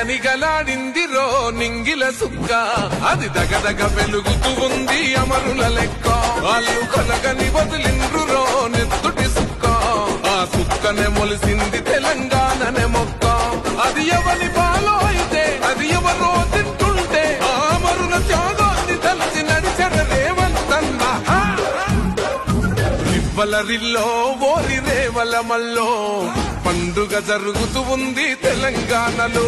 నిగనిగలాడిందిరో నింగిల సుక్క అది దగదగ వెలుగుతూ ఉంది అమరుల లెక్క వాళ్ళు కలగని వదిలిండ్రురో నెత్తుటి సుక్క ఆ సుక్కనే మొలిసింది తెలంగాణనే మొక్క అది ఎవరి పాలో అయితే అది ఎవరో తింటుంటే ఆ అమరుల త్యాగాన్ని తలచి నడిచెర రేవంతన్న రివ్వలరిల్లో ఓరి రేవల మల్లో పండుగ జరుగుతూ ఉంది తెలంగాణలో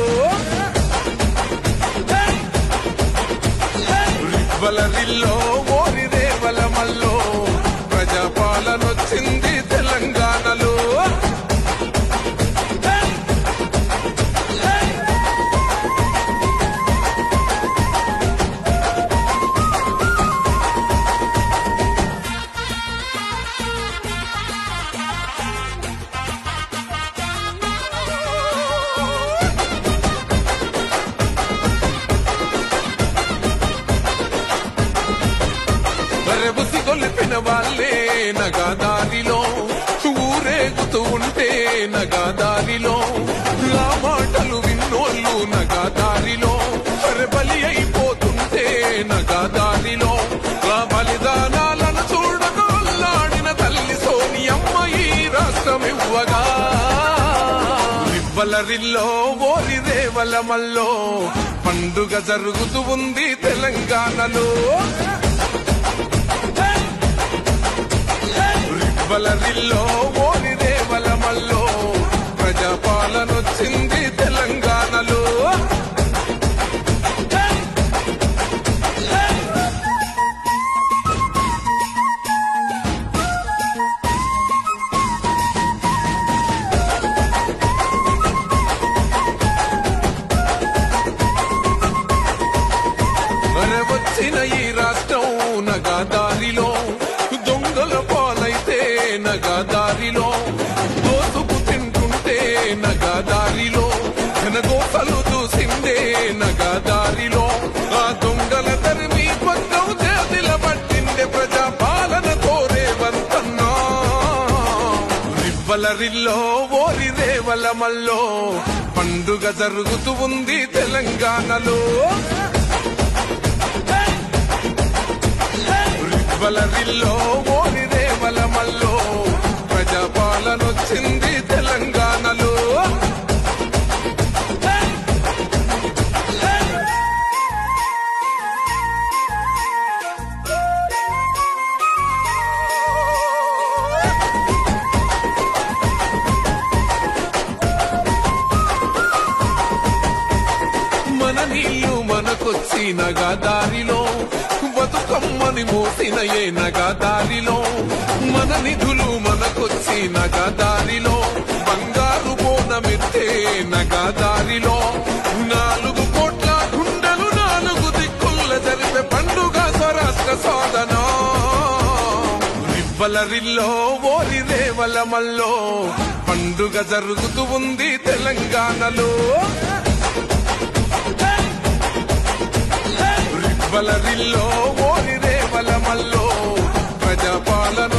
రివ్వలరిల్లో ఓరి రేవల మల్లో ప్రజాపాలన వచ్చింది తెలంగాణలో కొలిపిన వాళ్ళే నగాదారిలో ఊరేగుతూ ఉంటే నగాదారిలో ఆ మాటలు విన్నోళ్ళు నగాదారిలో బలి అయిపోతుంటే నగాదారిలో ఆ బలిదానాలను చూడగొల్లాడిన తల్లి సోనియమ్మ ఈ రాష్ట్రం ఇవ్వగా రివ్వలరిల్లో ఓరి రేవల మల్లో పండుగ జరుగుతూ ఉంది తెలంగాణలో రివ్వలరిల్లో ఓరి రేవల మల్లో ప్రజాపాలన వచ్చింది తెలంగాణలో వచ్చిన ఈ రాష్ట్రం నగాదారిలో దొంగల పాలైతే నగాదారిలో దోసుకు తింటుంటే నగాదారిలో జనగోసలు చూసిందే నగాదారిలో ఆ దొంగల తరిమి పక్కం చేతిల పట్టిండే ప్రజాపాలన కోరేవంతన్నా రివ్వలరిల్లో ఓరి రేవల మల్లో పండుగ జరుగుతూ ఉంది తెలంగాణలో రివ్వలరిల్లో ఓరి రేవల మల్లో ప్రజాపాలన వచ్చింది తెలంగాణలో మన నీళ్లు మనకొచ్చి నగాదారిలో బతుకమ్మని మోసిన ఏ నగాదారిలో మన నిధులు మనకొచ్చి నగాదారిలో బంగారు బోనమెత్తే నగాదారిలో 4 కోట్ల గుండెలు 4 దిక్కుల జరిపే పండుగ స్వరాష్ట్ర సాధన రివ్వలరిల్లో ఓరి రేవల మల్లో పండుగ జరుగుతూ ఉంది తెలంగాణలో రివ్వలరిల్లో ఓరి రేవల మల్లో ప్రజాపాలన